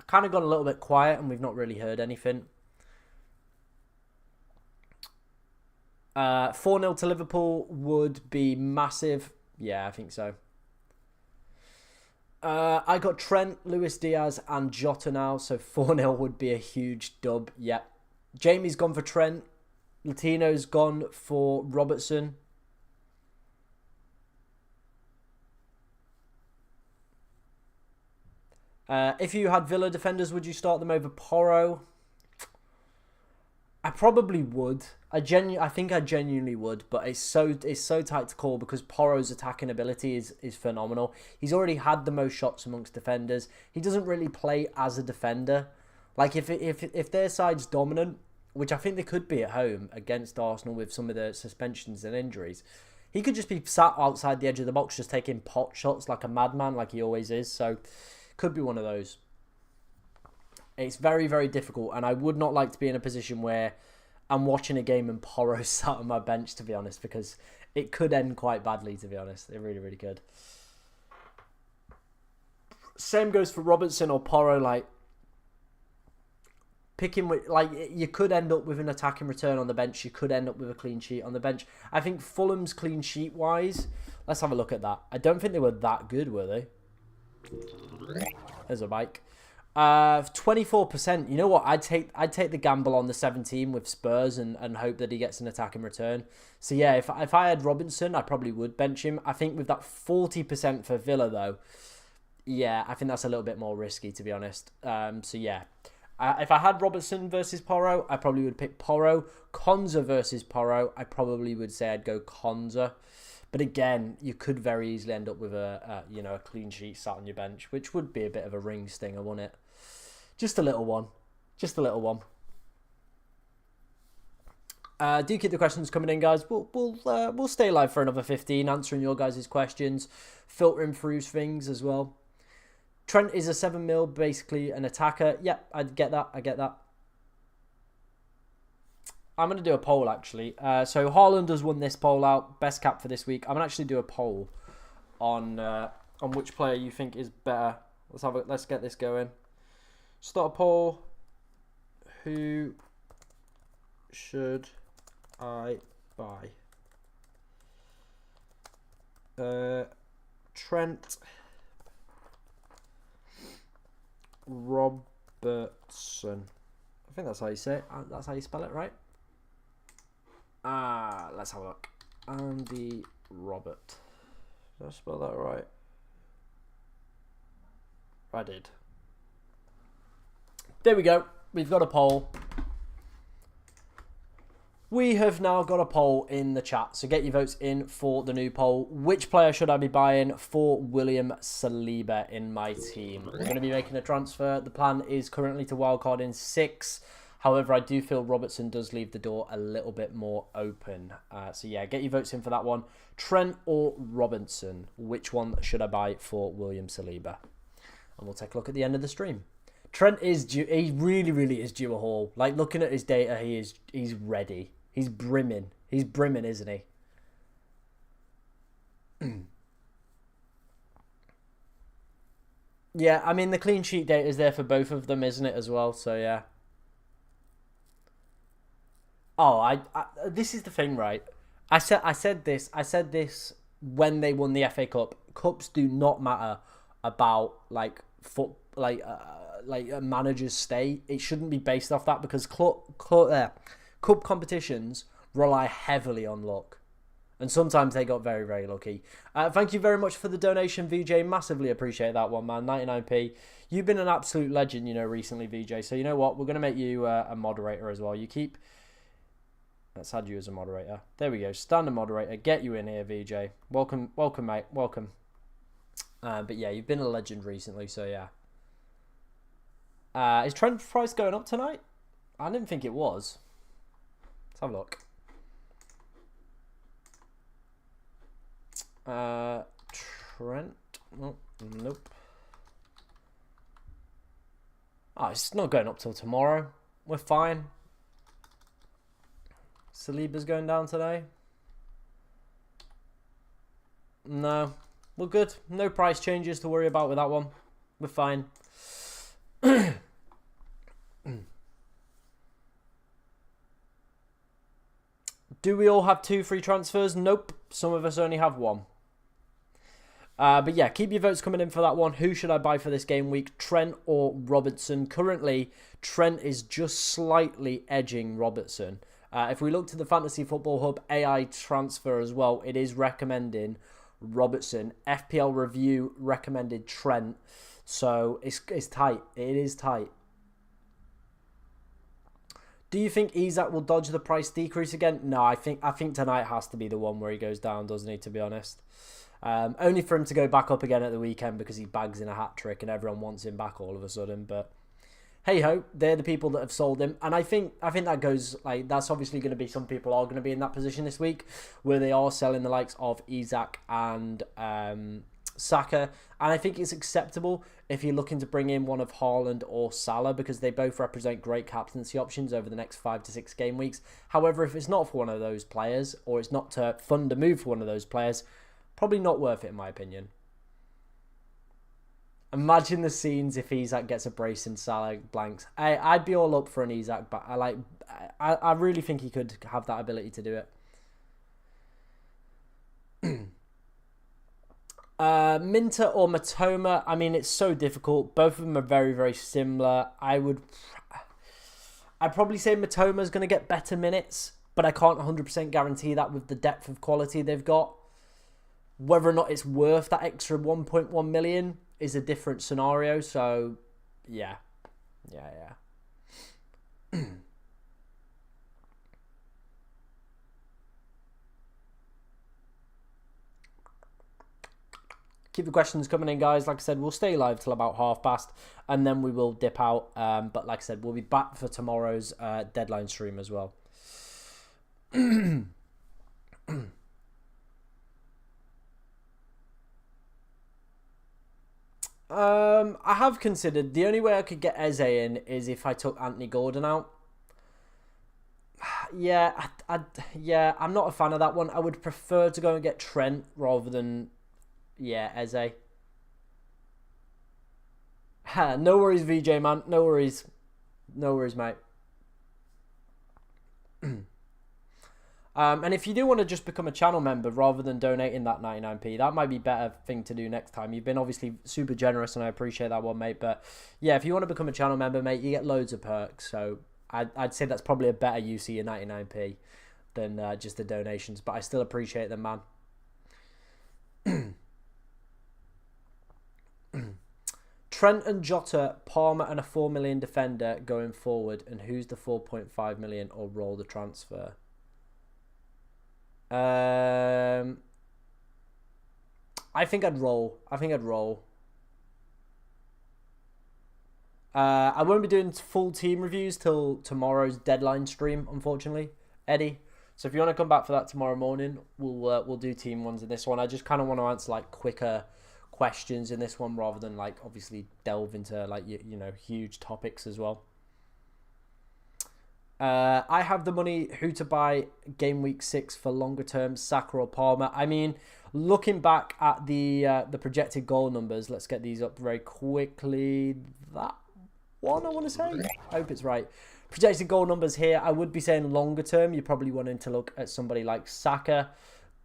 Kind of gone a little bit quiet and we've not really heard anything. 4-0 to Liverpool would be massive. Yeah, I think so. I got Trent, Luis Diaz and Jota now, so 4-0 would be a huge dub. Yep. Jamie's gone for Trent. Latino's gone for Robertson. If you had Villa defenders, would you start them over Porro? I probably would. I think I genuinely would, but it's so tight to call because Porro's attacking ability is phenomenal. He's already had the most shots amongst defenders. He doesn't really play as a defender. Like, if their side's dominant, which I think they could be at home against Arsenal with some of the suspensions and injuries, he could just be sat outside the edge of the box just taking pot shots like a madman, like he always is. So could be one of those. It's very, very difficult, and I would not like to be in a position where I'm watching a game and Porro's sat on my bench, to be honest, because it could end quite badly, to be honest. It really, really could. Same goes for Robertson or Porro. Like, picking with, like, you could end up with an attacking return on the bench. You could end up with a clean sheet on the bench. I think Fulham's clean sheet wise, let's have a look at that. I don't think they were that good, were they? There's a bike. 24%. You know what? I'd take the gamble on the 17 with Spurs and hope that he gets an attacking return. So yeah, if I had Robinson, I probably would bench him. I think with that 40% for Villa though, yeah, I think that's a little bit more risky, to be honest. So yeah, If I had Robertson versus Porro, I probably would pick Porro. Konza versus Porro, I probably would say I'd go Konza. But again, you could very easily end up with a clean sheet sat on your bench, which would be a bit of a ring stinger, wouldn't it? Just a little one. Just a little one. Do keep the questions coming in, guys. We'll stay live for another 15, answering your guys' questions, filtering through things as well. Trent is a 7 mil, basically an attacker. Yep, I get that. I get that. I'm going to do a poll, actually. So Haaland has won this poll out. Best cap for this week. I'm going to actually do a poll on which player you think is better. Let's get this going. Start a poll. Who should I buy? Trent, Robertson. I think that's how you say it. That's how you spell it, right? Let's have a look. Andy Robert. Did I spell that right? I did. There we go. We've got a poll. We have now got a poll in the chat, so get your votes in for the new poll. Which player should I be buying for William Saliba in my team? We're going to be making a transfer. The plan is currently to wildcard in 6. However, I do feel Robertson does leave the door a little bit more open. So yeah, get your votes in for that one. Trent or Robinson? Which one should I buy for William Saliba? And we'll take a look at the end of the stream. Trent is due. He really, really is due a haul. Like, looking at his data, he's ready. He's brimming. He's brimming, isn't he? Yeah, I mean, the clean sheet data is there for both of them, isn't it, as well? So, yeah. Oh, this is the thing, right? I said this when they won the FA Cup. Cups do not matter about, like, a manager's stay. It shouldn't be based off that, because cup competitions rely heavily on luck, and sometimes they got very, very lucky. Thank you very much for the donation, VJ. Massively appreciate that one, man. 99p. You've been an absolute legend, recently, VJ. So you know what? We're gonna make you a moderator as well. Let's add you as a moderator. There we go. Standard moderator. Get you in here, VJ. Welcome, mate. Welcome. But yeah, you've been a legend recently, so yeah. Is Trent price going up tonight? I didn't think it was. Let's have a look. Trent. Oh, nope. Oh, it's not going up till tomorrow. We're fine. Saliba's going down today. No. We're good. No price changes to worry about with that one. We're fine. Do we all have 2 free transfers? Nope. Some of us only have 1. But yeah, keep your votes coming in for that one. Who should I buy for this game week? Trent or Robertson? Currently, Trent is just slightly edging Robertson. If we look to the Fantasy Football Hub AI transfer as well, it is recommending Robertson. FPL Review recommended Trent. So it's tight. It is tight. Do you think Isak will dodge the price decrease again? No, I think tonight has to be the one where he goes down, doesn't he, to be honest? Only for him to go back up again at the weekend because he bags in a hat-trick and everyone wants him back all of a sudden. But hey-ho, they're the people that have sold him. And I think that goes, like, that's obviously going to be, some people are going to be in that position this week where they are selling the likes of Isak and Saka, and I think it's acceptable if you're looking to bring in one of Haaland or Salah, because they both represent great captaincy options over the next 5 to 6 game weeks. However, if it's not for one of those players, or it's not to fund a move for one of those players, probably not worth it in my opinion. Imagine the scenes if Isak gets a brace and Salah blanks. I'd be all up for an Isak, but I really think he could have that ability to do it. Minter or Matoma? I mean, it's so difficult. Both of them are very, very similar. I'd probably say Matoma's going to get better minutes, but I can't 100% guarantee that with the depth of quality they've got. Whether or not it's worth that extra 1.1 million is a different scenario. So, yeah. Keep the questions coming in, guys. Like I said, we'll stay live till about past, and then we will dip out. But like I said, we'll be back for tomorrow's deadline stream as well. I have considered, the only way I could get Eze in is if I took Anthony Gordon out. Yeah, I'm not a fan of that one. I would prefer to go and get Trent rather than, Eze. No worries, VJ, man. No worries. No worries, mate. And if you do want to just become a channel member rather than donating that 99p, that might be a better thing to do next time. You've been obviously super generous, and I appreciate that one, mate. But yeah, if you want to become a channel member, mate, you get loads of perks. So I'd say that's probably a better use of your 99p than just the donations. But I still appreciate them, man. Trent and Jota, Palmer and a 4 million defender going forward. And who's the 4.5 million or roll the transfer? I think I'd roll. I won't be doing full team reviews till tomorrow's deadline stream, unfortunately, Eddie. So if you want to come back for that tomorrow morning, we'll do team ones in this one. I just kind of want to answer like quicker questions in this one rather than like obviously delve into like you know huge topics as well. I have the money who to buy game week 6 for longer term, Saka or Palmer. I mean, looking back at the projected goal numbers, let's get these up very quickly. That one I want to say, I hope it's right. Projected goal numbers here, I would be saying longer term. You're probably wanting to look at somebody like Saka.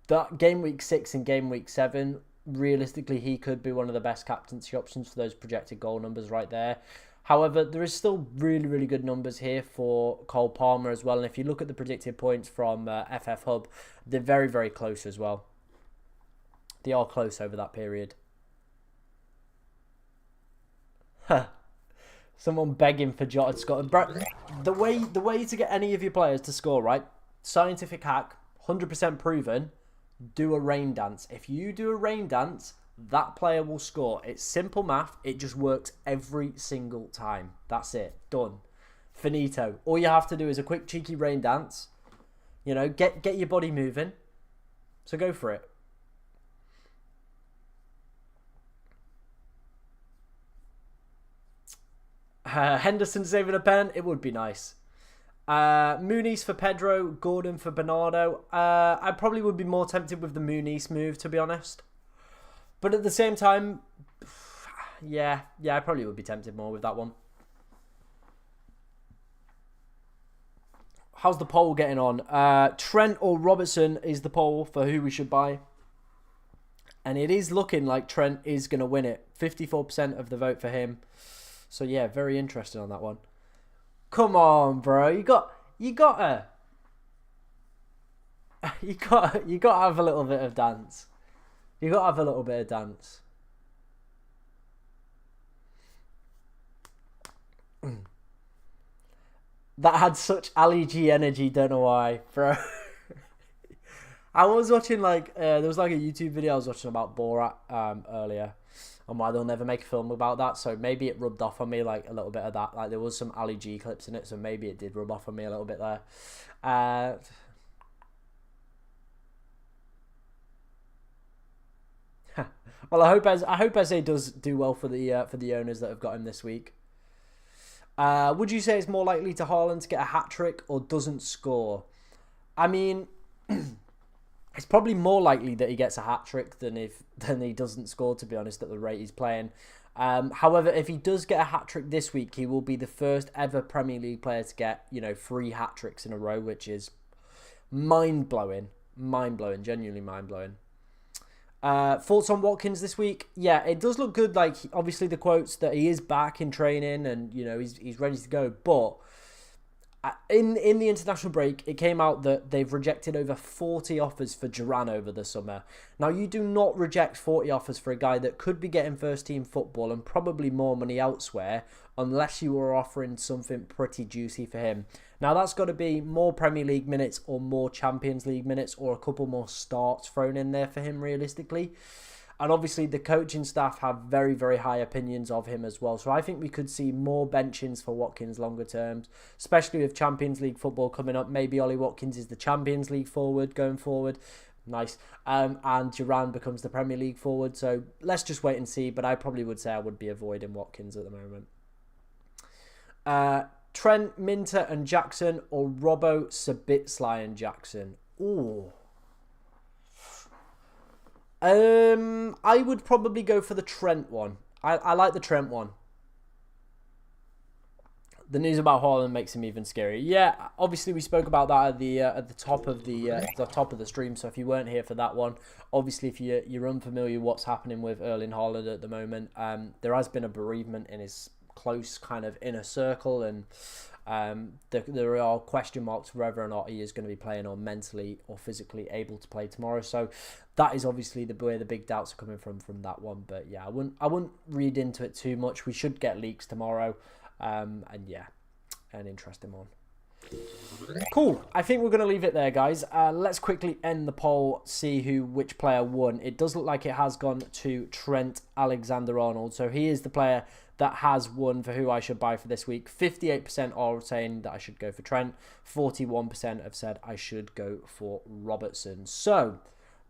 That game week 6 and game week 7, realistically, he could be one of the best captaincy options for those projected goal numbers right there. However, there is still really, really good numbers here for Cole Palmer as well. And if you look at the predicted points from FF Hub, they're very, very close as well. They are close over that period. Someone begging for Jota to score. Bro, the way to get any of your players to score, right? Scientific hack, 100% proven. Do a rain dance. If you do a rain dance, that player will score. It's simple math. It just works every single time. That's it. Done. Finito. All you have to do is a quick cheeky rain dance. You know, get your body moving. So go for it. Henderson saving a pen. It would be nice. Muniz for Pedro. Gordon for Bernardo. I probably would be more tempted with the Muniz move, to be honest. But at the same time, yeah, I probably would be tempted more with that one. How's the poll getting on? Trent or Robertson is the poll for who we should buy. And it is looking like Trent is going to win it. 54% of the vote for him. So yeah, very interesting on that one. Come on, bro. You gotta have a little bit of dance. You got to have a little bit of dance. That had such Ali G energy, don't know why, bro. I was watching like, there was like a YouTube video I was watching about Borat earlier. And why they'll never make a film about that. So maybe it rubbed off on me like a little bit of that. Like there was some Ali G clips in it. So maybe it did rub off on me a little bit there. Well, I hope Eze does do well for the owners that have got him this week. Would you say it's more likely to Haaland to get a hat trick or doesn't score? I mean, it's probably more likely that he gets a hat trick than he doesn't score. To be honest, at the rate he's playing. However, if he does get a hat trick this week, he will be the first ever Premier League player to get 3 hat tricks in a row, which is mind blowing, genuinely mind blowing. Thoughts on Watkins this week? Yeah, it does look good. Like obviously the quotes that he is back in training and he's ready to go. But In the international break, it came out that they've rejected over 40 offers for Duran over the summer. Now, you do not reject 40 offers for a guy that could be getting first-team football and probably more money elsewhere unless you were offering something pretty juicy for him. Now, that's got to be more Premier League minutes or more Champions League minutes or a couple more starts thrown in there for him, realistically. And obviously, the coaching staff have very, very high opinions of him as well. So I think we could see more benchings for Watkins longer terms, especially with Champions League football coming up. Maybe Ollie Watkins is the Champions League forward going forward. Nice. And Duran becomes the Premier League forward. So let's just wait and see. But I probably would say I would be avoiding Watkins at the moment. Trent, Minter and Jackson, or Robbo, Sabitsley and Jackson. Ooh. I would probably go for the Trent one. I like the Trent one. The news about Haaland makes him even scarier. Yeah, obviously we spoke about that at the top of the stream. So if you weren't here for that one, obviously if you're unfamiliar with what's happening with Erling Haaland at the moment, there has been a bereavement in his close kind of inner circle, and there are question marks whether or not he is going to be playing or mentally or physically able to play tomorrow. So that is obviously where the big doubts are coming from that one. But yeah, I wouldn't read into it too much. We should get leaks tomorrow, and yeah, an interesting one. Cool. I think we're going to leave it there, guys. Let's quickly end the poll, see which player won. It does look like it has gone to Trent Alexander-Arnold. So he is the player that has won for who I should buy for this week. 58% are saying that I should go for Trent. 41% have said I should go for Robertson. So,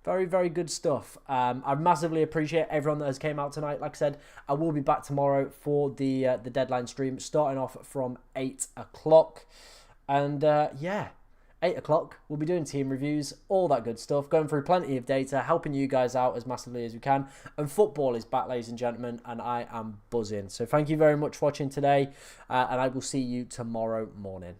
very, very good stuff. I massively appreciate everyone that has came out tonight. Like I said, I will be back tomorrow for the deadline stream, starting off from 8 o'clock. And yeah, 8 o'clock, we'll be doing team reviews, all that good stuff, going through plenty of data, helping you guys out as massively as we can. And football is back, ladies and gentlemen, and I am buzzing. So thank you very much for watching today, and I will see you tomorrow morning.